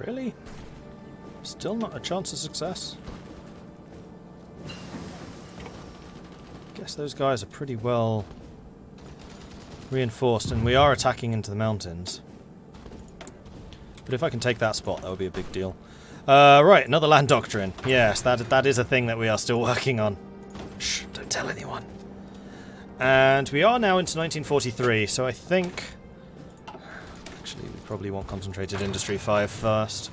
Really? Still not a chance of success? Guess those guys are pretty well reinforced, and we are attacking into the mountains. But if I can take that spot, that would be a big deal. Right, another land doctrine. Yes, that is a thing that we are still working on. Shh, don't tell anyone. And we are now into 1943, so I think... Actually, we probably want Concentrated Industry 5 first.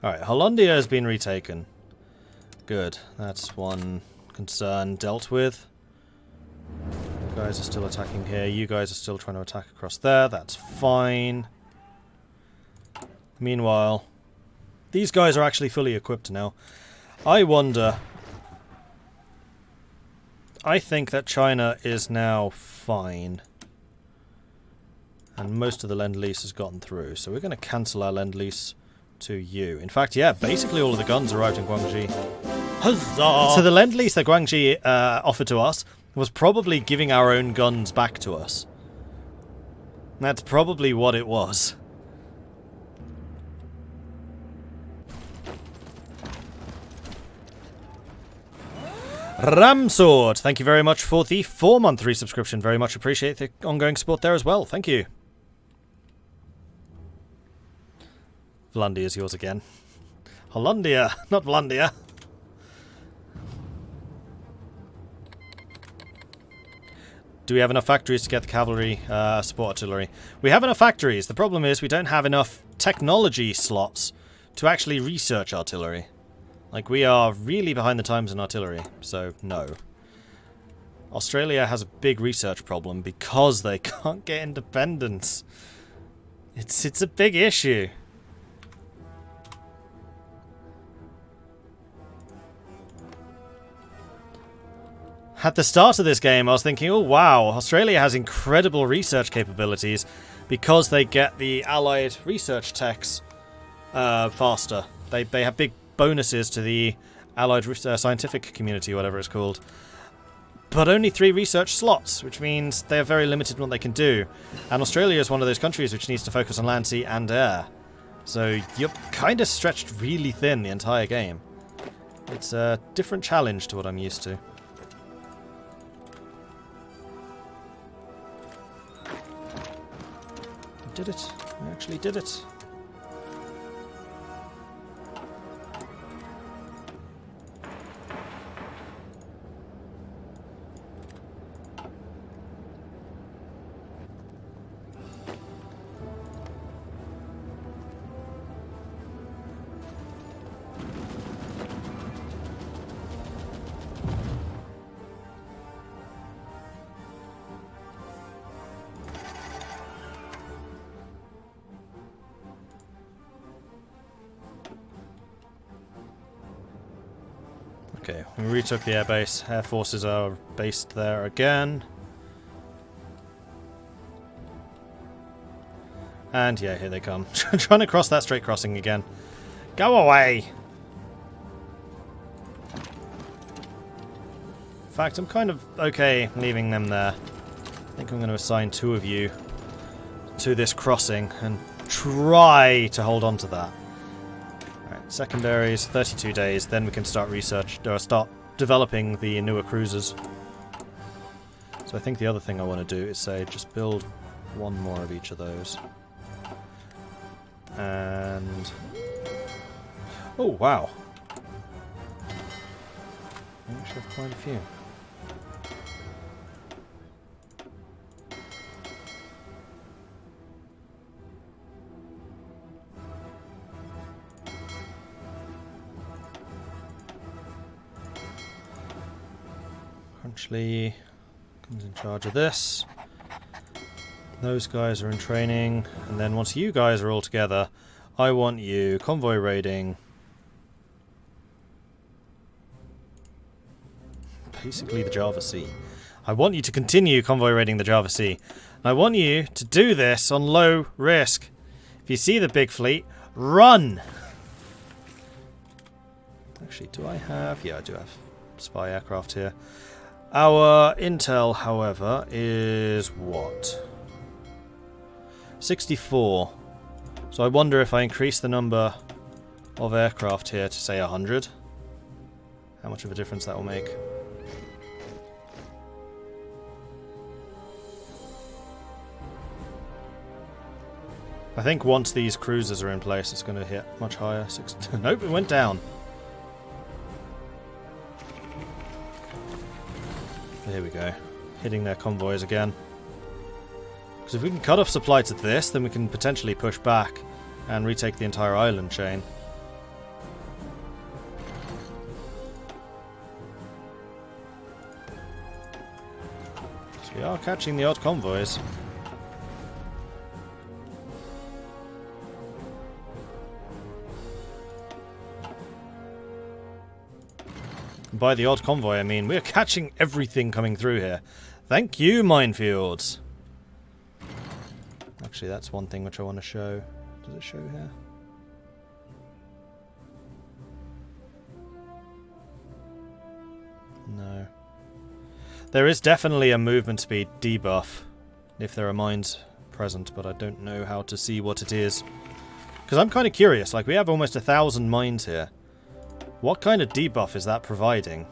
Alright, Hollandia has been retaken. Good, that's one concern dealt with. You guys are still attacking here, you guys are still trying to attack across there, that's fine. Meanwhile, these guys are actually fully equipped now. I wonder... I think that China is now fine. And most of the Lend-Lease has gotten through, so we're going to cancel our Lend-Lease to you. In fact, yeah, basically all of the guns arrived in Guangxi. Huzzah! So the Lend-Lease that Guangxi offered to us was probably giving our own guns back to us. That's probably what it was. Ramsword, thank you very much for the 4-month resubscription. Very much appreciate the ongoing support there as well. Thank you. Vlandi is yours again. Hollandia, not Vlandia. Do we have enough factories to get the cavalry support artillery? We have enough factories. The problem is we don't have enough technology slots to actually research artillery. Like, we are really behind the times in artillery, so no. Australia has a big research problem because they can't get independence. It's a big issue. At the start of this game, I was thinking, oh wow, Australia has incredible research capabilities because they get the allied research techs faster. They have big bonuses to the allied scientific community, whatever it's called. But only 3 research slots, which means they are very limited in what they can do. And Australia is one of those countries which needs to focus on land, sea, and air. So you're kind of stretched really thin the entire game. It's a different challenge to what I'm used to. We did it. We actually did it. Okay, we retook the airbase. Air forces are based there again. And yeah, here they come. Trying to cross that straight crossing again. Go away! In fact, I'm kind of okay leaving them there. I think I'm going to assign 2 of you to this crossing and try to hold on to that. Secondaries, 32 days, then we can start start developing the newer cruisers. So I think the other thing I want to do is say just build 1 more of each of those. And... oh, wow. I actually have quite a few. Crunchley comes in charge of this. Those guys are in training, and then once you guys are all together, I want you convoy raiding. Basically the Java Sea. I want you to continue convoy raiding the Java Sea. And I want you to do this on low risk. If you see the big fleet, run! Actually, do I have... yeah, I do have spy aircraft here. Our intel, however, is what? 64. So I wonder if I increase the number of aircraft here to say 100. How much of a difference that will make. I think once these cruisers are in place, it's going to hit much higher. Nope, it went down. Here we go. Hitting their convoys again. Because if we can cut off supply to this, then we can potentially push back and retake the entire island chain. So we are catching the odd convoys. By the odd convoy, I mean we're catching everything coming through here. Thank you, minefields. Actually, that's one thing which I want to show. Does it show here? No. There is definitely a movement speed debuff if there are mines present, but I don't know how to see what it is. Because I'm kind of curious. Like, we have almost 1,000 mines here. What kind of debuff is that providing?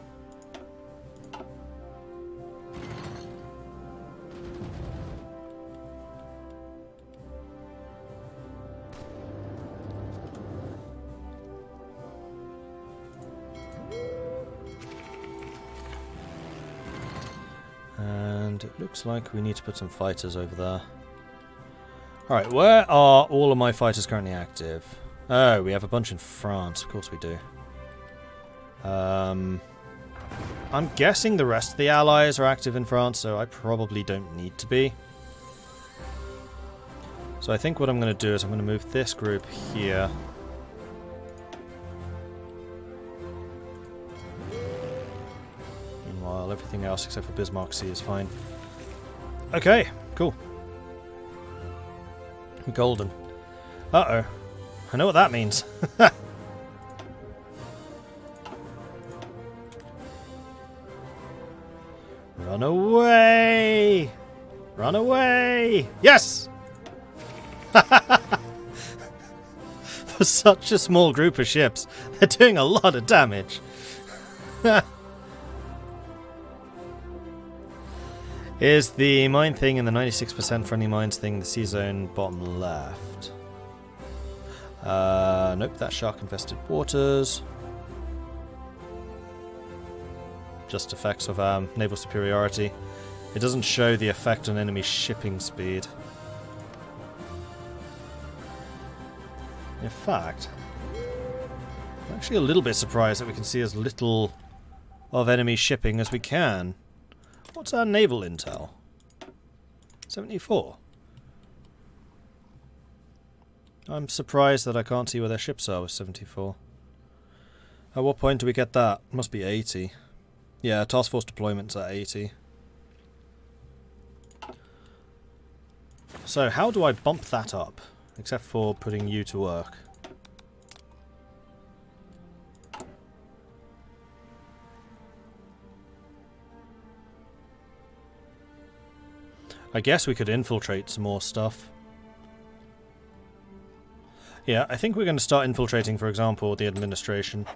And it looks like we need to put some fighters over there. Alright, where are all of my fighters currently active? Oh, we have a bunch in France. Of course we do. I'm guessing the rest of the allies are active in France, so I probably don't need to be. So I think what I'm going to do is I'm going to move this group here. Meanwhile, everything else except for Bismarck Sea is fine. Okay, cool. We're golden. Uh-oh. I know what that means. Run away! Run away! Yes! For such a small group of ships, they're doing a lot of damage. Is the mine thing and the 96% friendly mines thing the sea zone bottom left? Nope, that's shark-infested waters. Just effects of naval superiority. It doesn't show the effect on enemy shipping speed. In fact, I'm actually a little bit surprised that we can see as little of enemy shipping as we can. What's our naval intel? 74. I'm surprised that I can't see where their ships are with 74. At what point do we get that? Must be 80. Yeah, task force deployment's at 80. So how do I bump that up? Except for putting you to work. I guess we could infiltrate some more stuff. Yeah, I think we're going to start infiltrating, for example, the administration.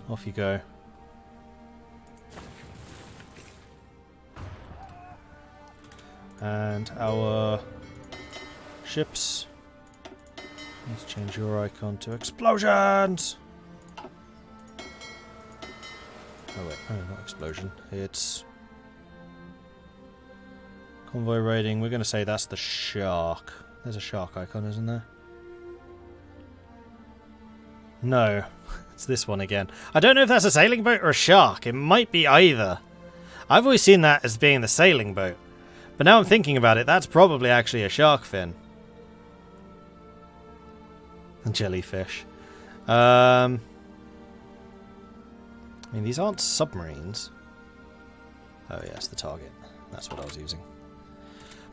Off you go. And our ships. Let's change your icon to explosions! Oh wait, oh, not explosion. It's convoy raiding. We're going to say that's the shark. There's a shark icon, isn't there? No. It's this one again. I don't know if that's a sailing boat or a shark. It might be either. I've always seen that as being the sailing boat. But now I'm thinking about it, that's probably actually a shark fin. And jellyfish. I mean, these aren't submarines. Oh yes, the target. That's what I was using.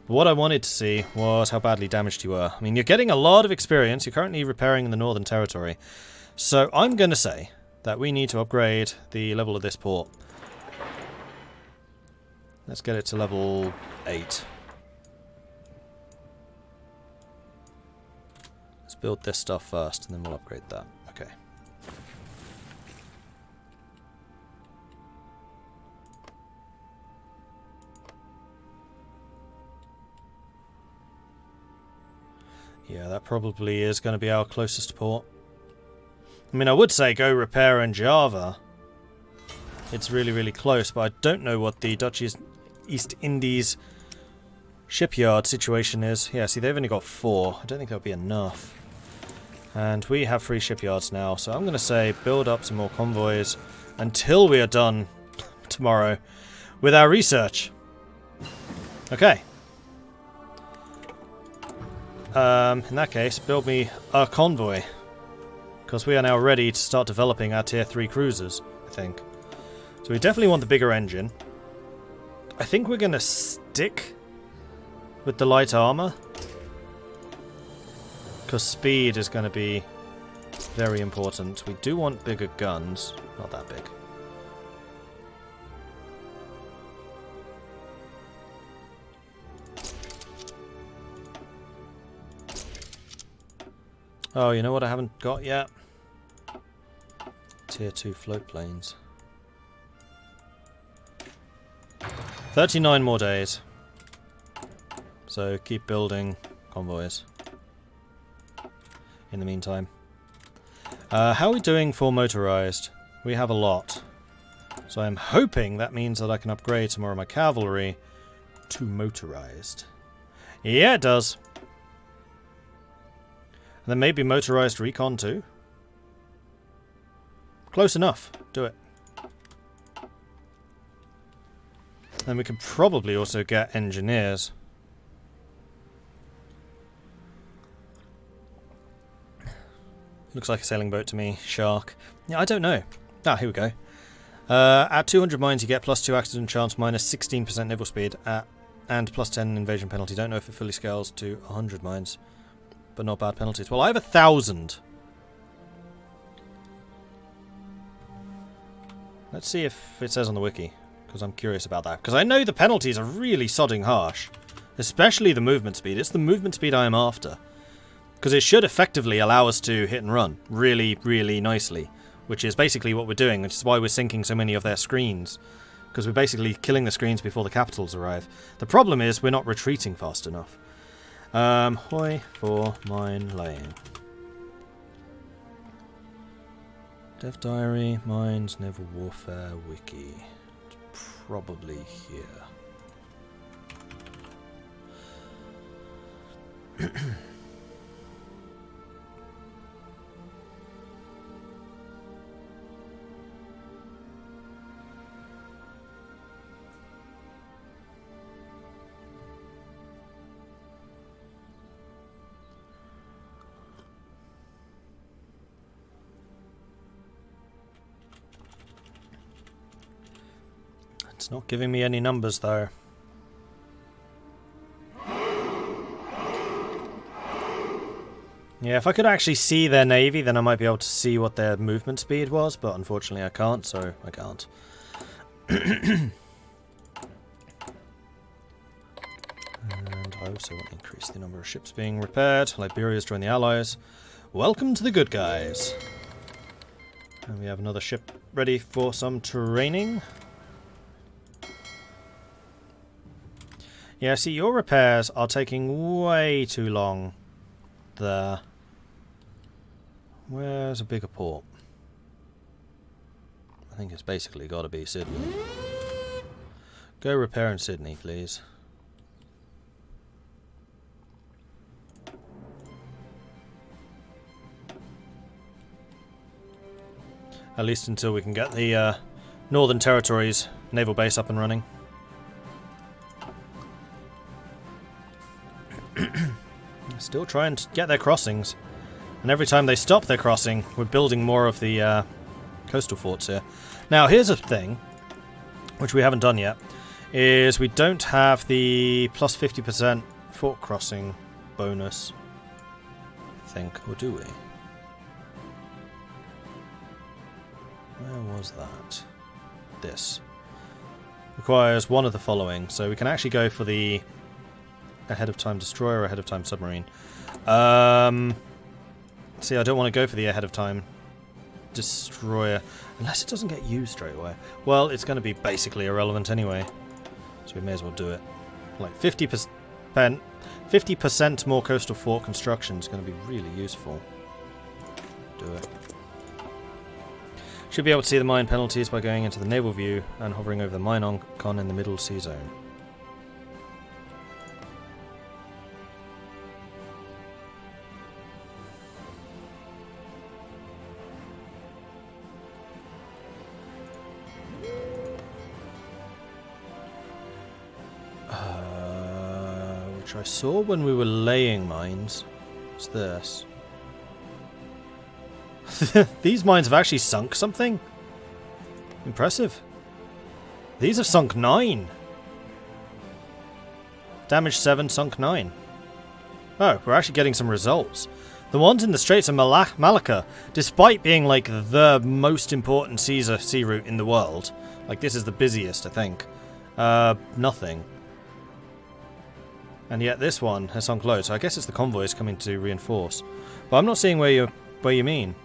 But what I wanted to see was how badly damaged you were. I mean, you're getting a lot of experience. You're currently repairing in the Northern Territory. So I'm going to say that we need to upgrade the level of this port. Let's get it to level 8. Let's build this stuff first, and then we'll upgrade that. Okay. Yeah, that probably is going to be our closest port. I mean, I would say go repair in Java. It's really, really close, but I don't know what the Dutch East Indies shipyard situation is. Yeah, see, they've only got 4. I don't think that'll be enough. And we have 3 shipyards now, so I'm going to say build up some more convoys until we are done tomorrow with our research. Okay. In that case, build me a convoy. Because we are now ready to start developing our tier 3 cruisers, I think. So we definitely want the bigger engine. I think we're going to stick with the light armor. Because speed is going to be very important. We do want bigger guns. Not that big. Oh, you know what I haven't got yet? Tier 2 float planes. 39 more days. So keep building convoys. In the meantime. How are we doing for motorized? We have a lot. So I'm hoping that means that I can upgrade some more of my cavalry to motorized. Yeah, it does. And then maybe motorized recon too. Close enough. Do it. Then we can probably also get engineers. Looks like a sailing boat to me. Shark. Yeah, I don't know. Ah, here we go. At 200 mines you get +2 accident chance, -16% naval speed, and +10 invasion penalty. Don't know if it fully scales to 100 mines. But not bad penalties. Well, I have 1,000. Let's see if it says on the wiki, because I'm curious about that. Because I know the penalties are really sodding harsh. Especially the movement speed. It's the movement speed I am after. Because it should effectively allow us to hit and run really, really nicely. Which is basically what we're doing, which is why we're sinking so many of their screens. Because we're basically killing the screens before the capitals arrive. The problem is we're not retreating fast enough. Hoy for mine laying. Dev Diary, Mines, Naval Warfare, Wiki. It's probably here. It's not giving me any numbers though. Yeah, if I could actually see their navy, then I might be able to see what their movement speed was, but unfortunately I can't, so I can't. And I also want to increase the number of ships being repaired. Liberia's joined the Allies. Welcome to the good guys. And we have another ship ready for some training. Yeah, see, your repairs are taking way too long there. Where's a bigger port? I think it's basically got to be Sydney. Go repair in Sydney, please. At least until we can get the Northern Territories naval base up and running. Still trying to get their crossings. And every time they stop their crossing, we're building more of the coastal forts here. Now, here's a thing, which we haven't done yet, is we don't have the plus 50% fort crossing bonus, I think, or do we? Where was that? This. Requires one of the following. So we can actually go for the ahead of time destroyer or ahead of time submarine. See, I don't want to go for the ahead of time destroyer unless it doesn't get used straight away. Well, it's going to be basically irrelevant anyway, so we may as well do it. Like 50% more coastal fort construction is going to be really useful. Do it. Should be able to see the mine penalties by going into the naval view and hovering over the mine icon in the middle sea zone. Which I saw when we were laying mines. What's this? These mines have actually sunk something? Impressive. These have sunk 9. Damage 7, sunk 9. Oh, we're actually getting some results. The ones in the Straits of Malacca, despite being like the most important sea route in the world, like this is the busiest, I think, nothing. And yet this one has sunk low, so I guess it's the convoys coming to reinforce. But I'm not seeing where you mean.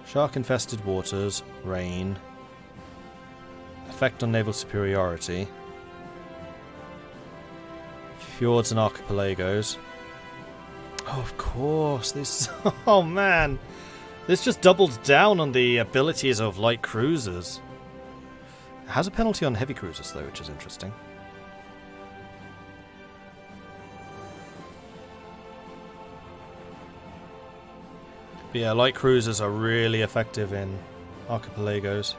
Shark-infested waters, rain, effect on naval superiority, fjords and archipelagos. Oh, of course, this... Oh, man! This just doubles down on the abilities of light cruisers. It has a penalty on heavy cruisers, though, which is interesting. But yeah, light cruisers are really effective in archipelagos.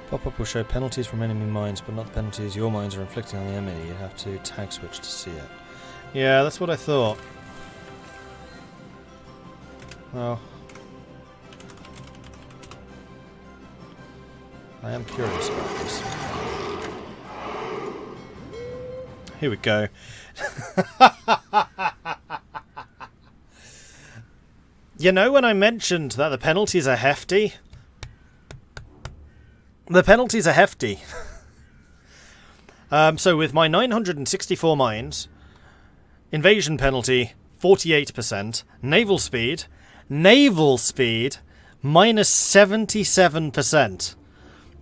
Pop-up will show penalties from enemy mines, but not the penalties your mines are inflicting on the enemy. You have to tag switch to see it. Yeah, that's what I thought. Well, I am curious about this. Here we go. You know when I mentioned that the penalties are hefty? The penalties are hefty. So with my 964 mines, invasion penalty 48%, naval speed minus 77%.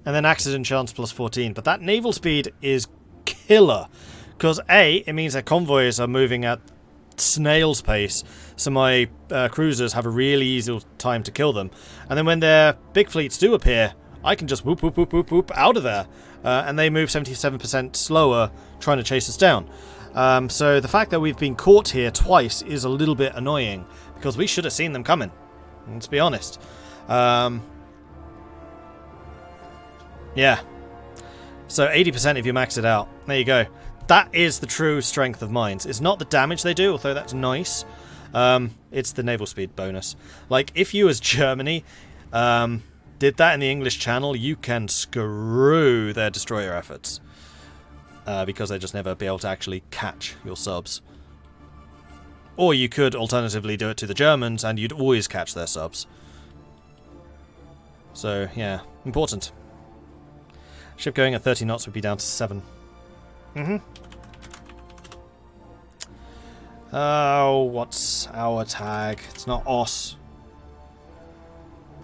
And then accident chance plus 14. But that naval speed is killer. Because A, it means that convoys are moving at snail's pace. So my cruisers have a really easy time to kill them. And then when their big fleets do appear, I can just whoop, whoop, whoop, whoop, whoop out of there. And they move 77% slower trying to chase us down. So the fact that we've been caught here twice is a little bit annoying. Because we should have seen them coming. Let's be honest. Yeah. So 80% if you max it out. There you go. That is the true strength of mines. It's not the damage they do, although that's nice. It's the naval speed bonus. Like, if you as Germany did that in the English Channel, you can screw their destroyer efforts. Because they'd just never be able to actually catch your subs. Or you could alternatively do it to the Germans, and you'd always catch their subs. So, yeah. Important. Ship going at 30 knots would be down to 7. Oh, what's our tag? It's not OS.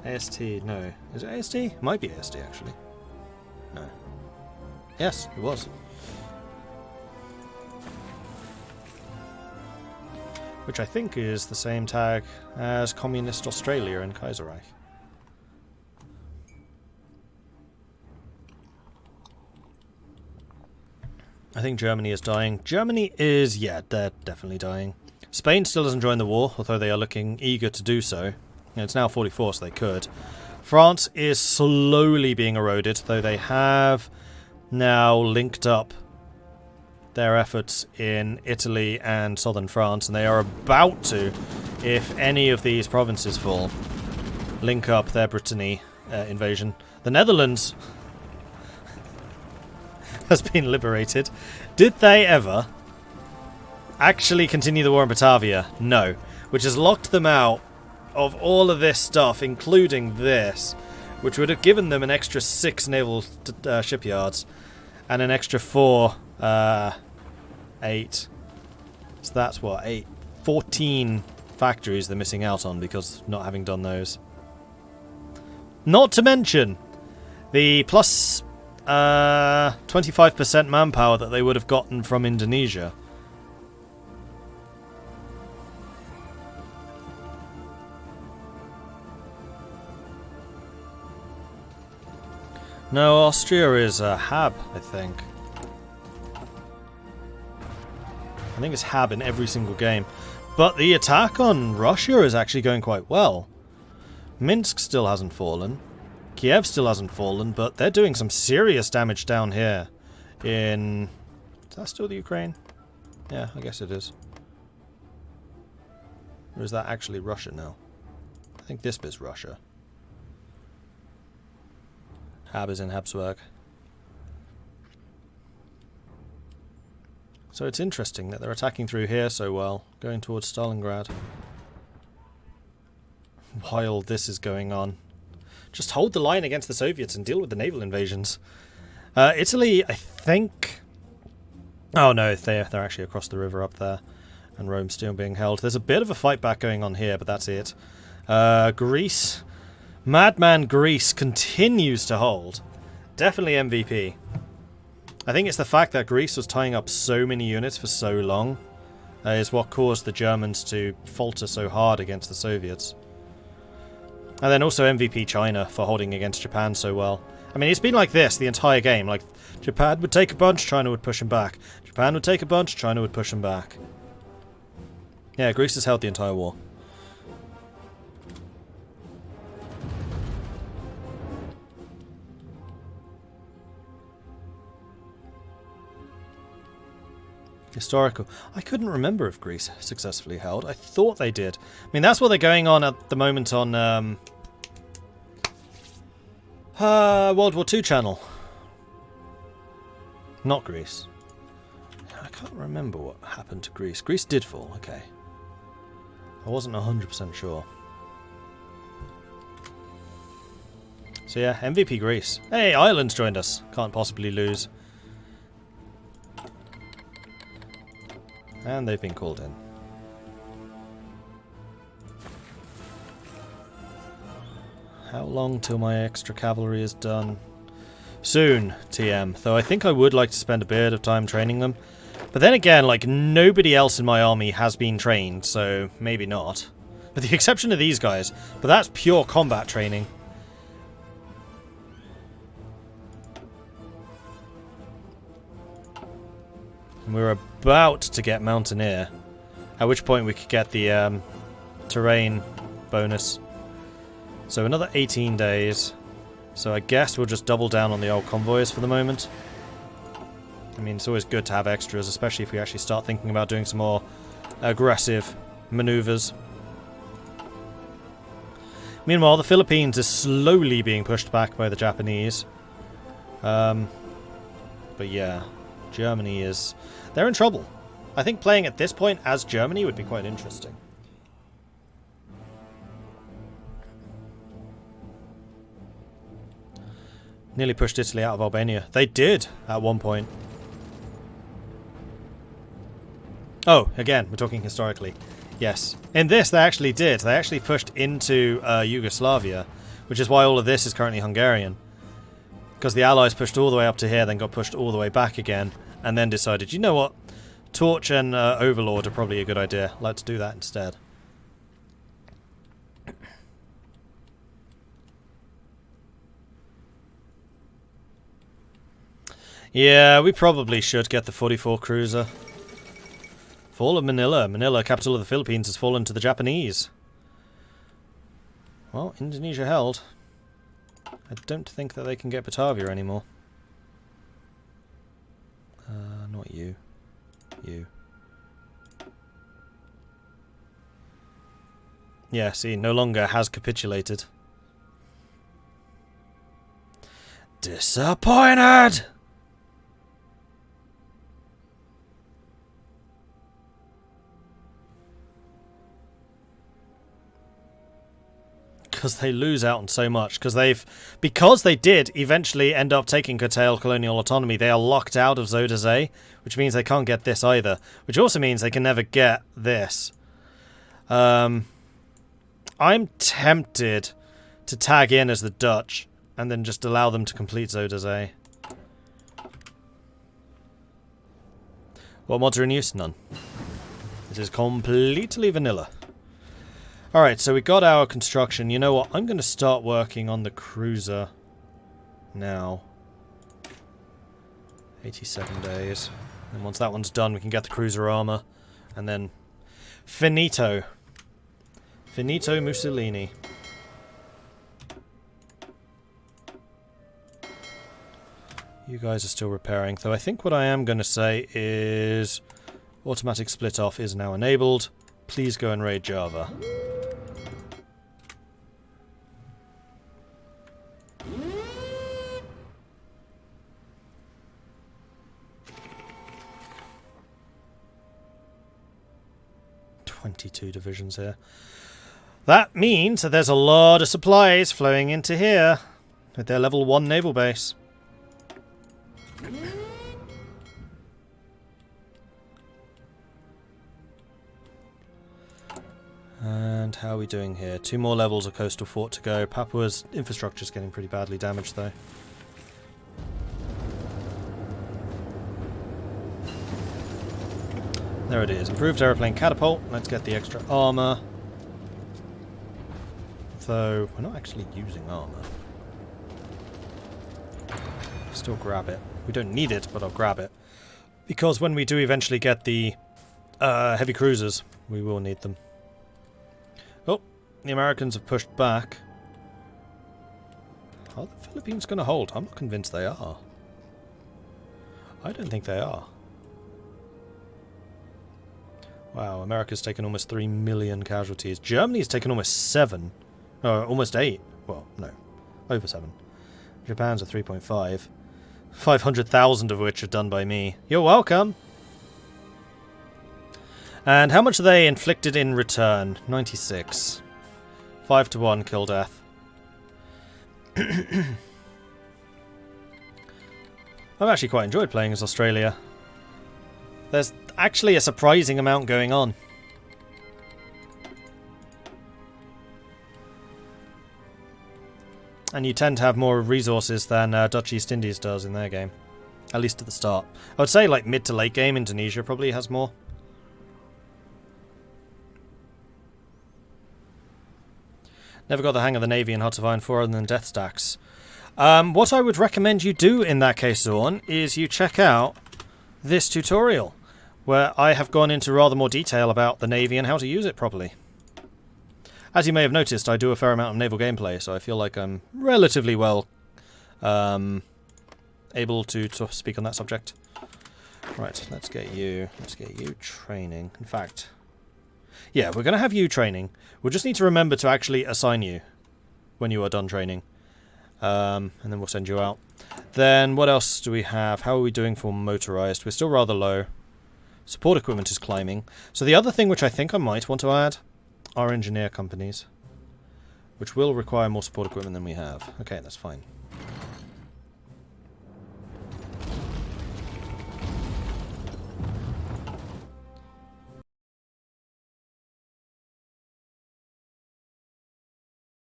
AST, no. Is it AST? It might be AST, actually. No. Yes, it was. Which I think is the same tag as Communist Australia and Kaiserreich. I think Germany is dying. Germany is, yeah, they're definitely dying. Spain still doesn't join the war, although they are looking eager to do so. And it's now 44, so they could. France is slowly being eroded, though they have now linked up their efforts in Italy and southern France, and they are about to if any of these provinces fall. link up their Brittany invasion. The Netherlands has been liberated. Did they ever actually continue the war in Batavia? No. Which has locked them out of all of this stuff, including this, which would have given them an extra 6 naval shipyards and an extra 4, 8. So that's what, 8, 14 factories they're missing out on because of not having done those. Not to mention the plus 25% manpower that they would have gotten from Indonesia. No, Austria is Hab, I think. I think it's Hab in every single game. But the attack on Russia is actually going quite well. Minsk still hasn't fallen. Kiev still hasn't fallen, but they're doing some serious damage down here. Is that still the Ukraine? Yeah, I guess it is. Or is that actually Russia now? I think this bit's Russia. Hab is in Habsburg. So it's interesting that they're attacking through here so well, going towards Stalingrad. While this is going on. Just hold the line against the Soviets and deal with the naval invasions. Italy, I think... Oh no, they're actually across the river up there. And Rome's still being held. There's a bit of a fight back going on here, but that's it. Greece... Madman Greece continues to hold. Definitely MVP. I think it's the fact that Greece was tying up so many units for so long is what caused the Germans to falter so hard against the Soviets. And then also MVP China for holding against Japan so well. I mean, it's been like this the entire game. Like, Japan would take a bunch, China would push him back. Japan would take a bunch, China would push him back. Yeah, Greece has held the entire war. Historical. I couldn't remember if Greece successfully held. I thought they did. I mean, that's what they're going on at the moment on World War II channel. Not Greece. I can't remember what happened to Greece. Greece did fall, okay. I wasn't 100% sure. So yeah, MVP Greece. Hey, Ireland's joined us. Can't possibly lose. And they've been called in. How long till my extra cavalry is done? Soon, TM. Though I think I would like to spend a bit of time training them. But then again, like, nobody else in my army has been trained, so maybe not. With the exception of these guys. But that's pure combat training. And we're about to get Mountaineer, at which point we could get the terrain bonus. So another 18 days. So I guess we'll just double down on the old convoys for the moment. I mean, it's always good to have extras, especially if we actually start thinking about doing some more aggressive maneuvers. Meanwhile, the Philippines is slowly being pushed back by the Japanese. But yeah, Germany is... They're in trouble. I think playing at this point as Germany would be quite interesting. Nearly pushed Italy out of Albania. They did at one point. Oh, again, we're talking historically. Yes. In this, they actually did. They actually pushed into Yugoslavia, which is why all of this is currently Hungarian. Because the Allies pushed all the way up to here, then got pushed all the way back again, and then decided, you know what? Torch and Overlord are probably a good idea. Let's do that instead. Yeah, we probably should get the 44 cruiser. Fall of Manila. Manila, capital of the Philippines, has fallen to the Japanese. Well, Indonesia held. I don't think that they can get Batavia anymore. Not you. You. Yeah, see, no longer has capitulated. Disappointed! Because they lose out on so much. Because they did eventually end up taking curtail colonial autonomy, they are locked out of Zodazay, which means they can't get this either. Which also means they can never get this. I'm tempted to tag in as the Dutch and then just allow them to complete Zodazay. What mods are in use? None. This is completely vanilla. Alright, so we got our construction. You know what? I'm going to start working on the cruiser now. 87 days. And once that one's done, we can get the cruiser armor. And then finito. Finito Mussolini. You guys are still repairing. Though I think what I am going to say is automatic split off is now enabled. Please go and raid Java. Two divisions here. That means that there's a lot of supplies flowing into here with their level 1 naval base. And how are we doing here? 2 more levels of coastal fort to go. Papua's infrastructure is getting pretty badly damaged though. There it is. Improved aeroplane catapult. Let's get the extra armor. Though, we're not actually using armor. Still grab it. We don't need it, but I'll grab it. Because when we do eventually get the heavy cruisers, we will need them. Oh, the Americans have pushed back. Are the Philippines going to hold? I'm not convinced they are. I don't think they are. Wow, America's taken almost 3 million casualties. Germany's taken almost 7. Almost 8. Well, no. Over 7. Japan's a 3.5. 500,000 of which are done by me. You're welcome! And how much are they inflicted in return? 96. 5-1 kill death. I've actually quite enjoyed playing as Australia. There's actually a surprising amount going on. And you tend to have more resources than Dutch East Indies does in their game. At least at the start. I would say like mid to late game, Indonesia probably has more. Never got the hang of the Navy in Hearts of Iron 4 other than death stacks. What I would recommend you do in that case, Zorn, is you check out this tutorial, where I have gone into rather more detail about the Navy and how to use it properly. As you may have noticed, I do a fair amount of naval gameplay, so I feel like I'm relatively well able to speak on that subject. Right, let's get you training. In fact, yeah, we're going to have you training. We'll just need to remember to actually assign you when you are done training. And then we'll send you out. Then what else do we have? How are we doing for motorized? We're still rather low. Support equipment is climbing. So the other thing which I think I might want to add are engineer companies, which will require more support equipment than we have. Okay, that's fine.